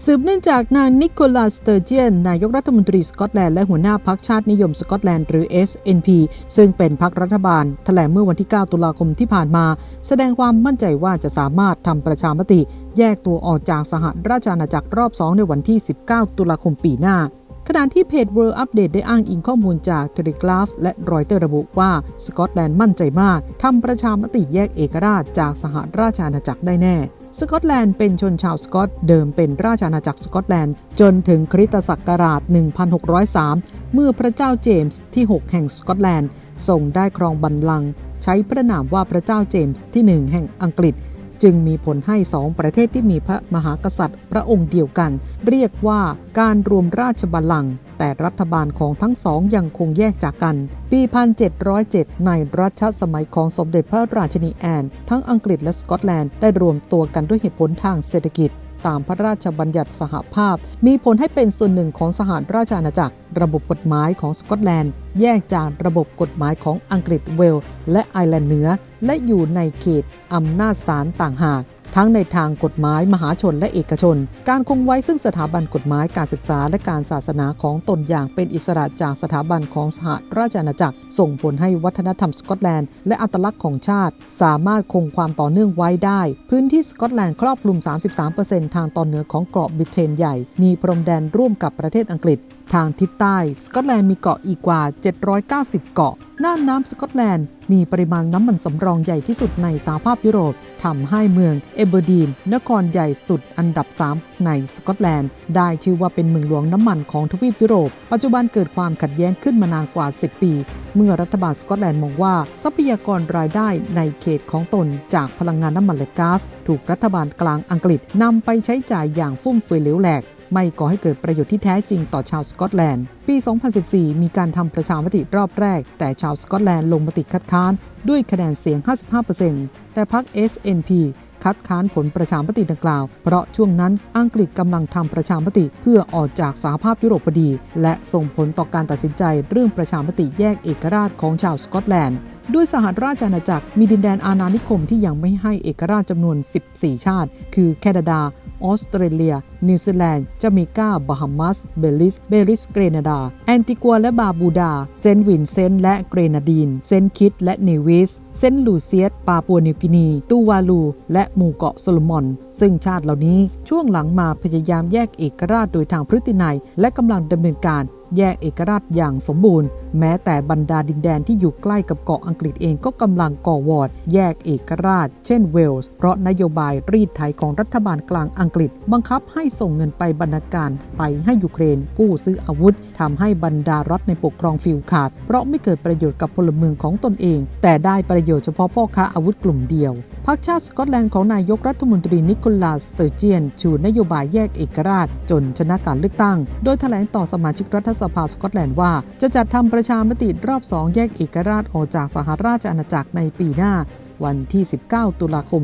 สืบเนื่องจากนายนิโคลัส สเตอร์เจียนนายกรัฐมนตรีสกอตแลนด์และหัวหน้าพรรคชาตินิยมสกอตแลนด์หรือ SNP ซึ่งเป็นพรรครัฐบาลแถลงเมื่อวันที่ 9 ตุลาคมที่ผ่านมาแสดงความมั่นใจว่าจะสามารถทำประชามติแยกตัวออกจากสหราชอาณาจักรรอบ 2 ในวันที่ 19 ตุลาคมปีหน้าขณะที่เพจ World Update ได้อ้างอิงข้อมูลจาก Telegraph และรอยเตอร์ระบุว่าสกอตแลนด์มั่นใจมากทำประชามติแยกเอกราชจากสหราชอาณาจักรได้แน่สกอตแลนด์เป็นชนชาวสกอตเดิมเป็นราชอาณาจักรสกอตแลนด์จนถึงคริสตศักราช 1603 เมื่อพระเจ้าเจมส์ที่ 6 แห่งสกอตแลนด์ทรงได้ครองบัลลังก์ใช้พระนามว่าพระเจ้าเจมส์ที่ 1 แห่งอังกฤษจึงมีผลให้2ประเทศที่มีพระมหากษัตริย์พระองค์เดียวกันเรียกว่าการรวมราชบัลลังก์แต่รัฐบาลของทั้งสองยังคงแยกจากกันปี 1707 ในรัชสมัยของสมเด็จพระราชินีแอนทั้งอังกฤษและสกอตแลนด์ได้รวมตัวกันด้วยเหตุผลทางเศรษฐกิจตามพระราชบัญญัติสหภาพมีผลให้เป็นส่วนหนึ่งของสหราชอาณาจักรระบบกฎหมายของสกอตแลนด์แยกจากระบบกฎหมายของอังกฤษเวลส์และไอร์แลนด์เหนือและอยู่ในเขตอำนาจศาลต่างหากทั้งในทางกฎหมายมหาชนและเอกชนการคงไว้ซึ่งสถาบันกฎหมายการศึกษาและการศาสนาของตนอย่างเป็นอิสระจากสถาบันของสหราชอาณาจักรส่งผลให้วัฒนธรรมสกอตแลนด์และอัตลักษณ์ของชาติสามารถคงความต่อเนื่องไว้ได้พื้นที่สกอตแลนด์ครอบคลุม 33% ทางตอนเหนือของเกาะบริเตนใหญ่มีพรมแดนร่วมกับประเทศอังกฤษทางทิศใต้สกอตแลนด์มีเกาะอีกกว่า790เกาะน่านน้ำสกอตแลนด์มีปริมาณน้ำมันสำรองใหญ่ที่สุดในสหภาพยุโรปทำให้เมืองเอเบอร์ดีนนครใหญ่สุดอันดับ 3 ในสกอตแลนด์ได้ชื่อว่าเป็นเมืองหลวงน้ำมันของทวีปยุโรปปัจจุบันเกิดความขัดแย้งขึ้นมานานกว่า10ปีเมื่อรัฐบาลสกอตแลนด์มองว่าทรัพยากรรายได้ในเขตของตนจากพลังงานน้ำมันและก๊าซถูกรัฐบาลกลางอังกฤษนำไปใช้จ่ายอย่างฟุ่มเฟือยเหลวแหลกไม่ก่อให้เกิดประโยชน์ที่แท้จริงต่อชาวสกอตแลนด์ปี 2014 มีการทำประชามติรอบแรกแต่ชาวสกอตแลนด์ลงมติคัดค้านด้วยคะแนนเสียง 55% แต่พรรค SNP คัดค้านผลประชามติดังกล่าวเพราะช่วงนั้นอังกฤษกำลังทำประชามติเพื่อออกจากสหภาพยุโรปพอดีและส่งผลต่อการตัดสินใจเรื่องประชามติแยกเอกราชของชาวสกอตแลนด์ด้วยสหราชอาณาจักรมีดินแดนอาณานิคมที่ยังไม่ให้เอกราชจำนวน 14 ชาติคือแคนาดาออสเตรเลียนิวซีแลนด์จาเมกาบาฮามัสเบลิสเกรนาดาแอนติกัวและบาบูดาเซนต์วินเซนต์และเกรนาดีนเซนต์คิตและเนวิสเซนต์ลูเซียสปาปัวนิวกินีตูวาลูและหมู่เกาะโซโลมอนซึ่งชาติเหล่านี้ช่วงหลังมาพยายามแยกเอกราชโดยทางพฤตินัยและกำลังดำเนินการแยกเอกราชอย่างสมบูรณ์แม้แต่บรรดาดินแดนที่อยู่ใกล้กับเกาะอังกฤษเองก็กำลังก่อวอร์ดแยกเอกราชเช่นเวลส์เพราะนโยบายรีดไถของรัฐบาลกลางอังกฤษบังคับให้ส่งเงินไปบรรณาการไปให้ยูเครนกู้ซื้ออาวุธทำให้บรรดารัฐในปกครองฟิลขาดเพราะไม่เกิดประโยชน์กับพลเมืองของตนเองแต่ได้ประโยชน์เฉพาะพ่อค้าอาวุธกลุ่มเดียวพรรคชาติสกอตแลนด์ของนายกรัฐมนตรีนิโคลัส สเตอร์เจียนชูนโยบายแยกเอกราชจนชนะการเลือกตั้งโดยแถลงต่อสมาชิกรัฐสภาสกอตแลนด์ว่าจะจัดทำประชามติรอบ 2 แยกเอกราชออกจากสหราชอาณาจักรในปีหน้าวันที่ 19 ตุลาคม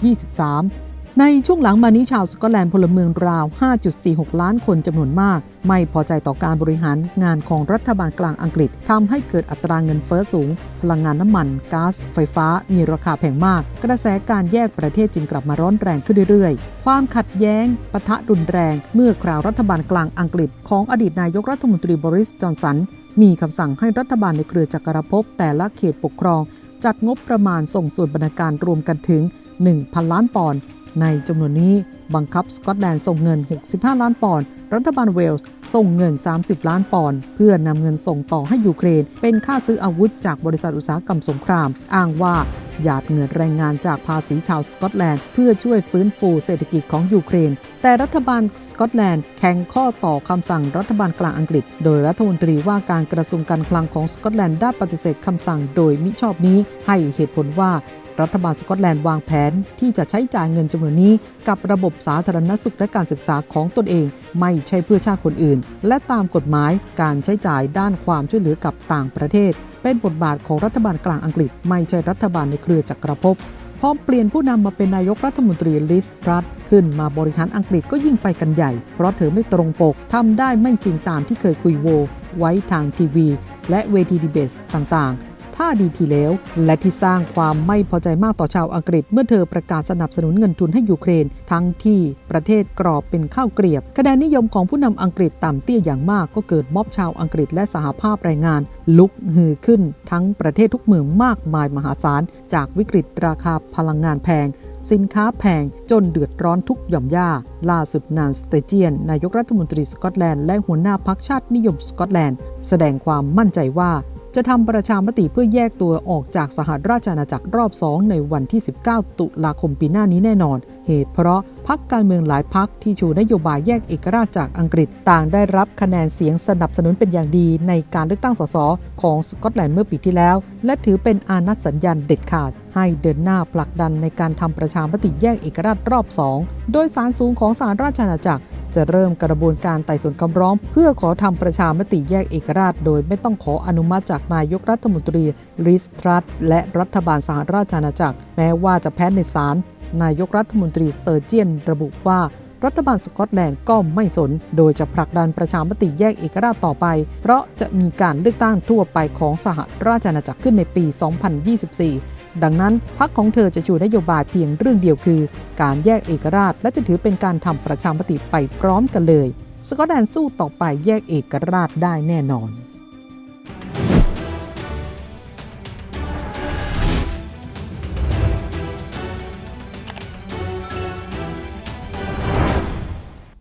2023 ในช่วงหลังมานี้ชาวสกอตแลนด์พลเมืองราว 5.46 ล้านคนจำนวนมากไม่พอใจต่อการบริหารงานของรัฐบาลกลางอังกฤษทำให้เกิดอัตราเงินเฟ้อสูงพลังงานน้ำมันก๊าซไฟฟ้ามีราคาแพงมากกระแสการแยกประเทศจึงกลับมาร้อนแรงขึ้นเรื่อยๆความขัดแย้งปะทะรุนแรงเมื่อคราวรัฐบาลกลางอังกฤษของอดีตนายกรัฐมนตรีบริส จอนสันมีคำสั่งให้รัฐบาลในเครือจักรภพแต่ละเขตปกครองจัดงบประมาณส่งส่วนบรรณาการรวมกันถึง 1,000 ล้านปอนด์ในจำนวนนี้บังคับสกอตแลนด์ส่งเงิน65ล้านปอนด์รัฐบาลเวลส์ส่งเงิน30ล้านปอนด์เพื่อนำเงินส่งต่อให้ยูเครนเป็นค่าซื้ออาวุธจากบริษัทอุตสาหกรรมสงครามอ้างว่าหยาดเงินแรงงานจากภาษีชาวสกอตแลนด์เพื่อช่วยฟื้นฟูเศรษฐกิจของยูเครนแต่รัฐบาลสกอตแลนด์แข่งข้อต่อคำสั่งรัฐบาลกลางอังกฤษโดยรัฐมนตรีว่าการกระทรวงการคลังของสกอตแลนด์ได้ปฏิเสธคำสั่งโดยมิชอบนี้ให้เหตุผลว่ารัฐบาลสกอตแลนด์วางแผนที่จะใช้จ่ายเงินจำนวนนี้กับระบบสาธารณสุขและการศึกษาของตนเองไม่ใช่เพื่อชาติคนอื่นและตามกฎหมายการใช้จ่ายด้านความช่วยเหลือกับต่างประเทศเป็นบทบาทของรัฐบาลกลางอังกฤษไม่ใช่รัฐบาลในเครือจักรภพพอเปลี่ยนผู้นำมาเป็นนายกรัฐมนตรีลิส ทรัสขึ้นมาบริหารอังกฤษก็ยิ่งไปกันใหญ่เพราะเธอไม่ตรงปกทำได้ไม่จริงตามที่เคยคุยโวไว้ทางทีวีและเวทีดีเบตต่างๆ ท่าดีทีแล้วและที่สร้างความไม่พอใจมากต่อชาวอังกฤษเมื่อเธอประกาศสนับสนุนเงินทุนให้ยูเครนทั้งที่ประเทศกรอบเป็นข้าวเกรียบคะแนนนิยมของผู้นำอังกฤษต่ำเตี้ยอย่างมากก็เกิดม็อบชาวอังกฤษและสหภาพแรงงานลุกฮือขึ้นทั้งประเทศทุกเมืองมากมายมหาศาลจากวิกฤตราคาพลังงานแพงสินค้าแพงจนเดือดร้อนทุกหย่อมย่าล่าสุดนางสเตเจียนนายกรัฐมนตรีสกอตแลนด์และหัวหน้าพรรคชาตินิยมสกอตแลนด์แสดงความมั่นใจว่าจะทำประชามติเพื่อแยกตัวออกจากสหราชอาณาจักรรอบ2ในวันที่19ตุลาคมปีหน้านี้แน่นอนเหตุเพราะพรรคการเมืองหลายพรรคที่ชูนโยบายแยกเอกราชจากอังกฤษต่างได้รับคะแนนเสียงสนับสนุนเป็นอย่างดีในการเลือกตั้งสสของสกอตแลนด์เมื่อปีที่แล้วและถือเป็นอานัตสัญญาณเด็ดขาดให้เดินหน้าผลักดันในการทำประชามติแยกเอกราชรอบ2โดยศาลสูงของสหราชอาณาจักรจะเริ่มกระบวนการไต่สวนคำร้องเพื่อขอทำประชามติแยกเอกราชโดยไม่ต้องขออนุมัติจากนายกรัฐมนตรีลิส ทรัสและรัฐบาลสหราชอาณาจักรแม้ว่าจะแพ้ในศาลนายกรัฐมนตรีสเตอร์เจียนระบุว่ารัฐบาลสกอตแลนด์ก็ไม่สนโดยจะผลักดันประชามติแยกเอกราชต่อไปเพราะจะมีการเลือกตั้งทั่วไปของสหราชอาณาจักรขึ้นในปี 2024 ดังนั้นพรรคของเธอจะชูนโยบายเพียงเรื่องเดียวคือการแยกเอกราชและจะถือเป็นการทำประชามติไปพร้อมกันเลยสกอตแลนด์สู้ต่อไปแยกเอกราชได้แน่นอน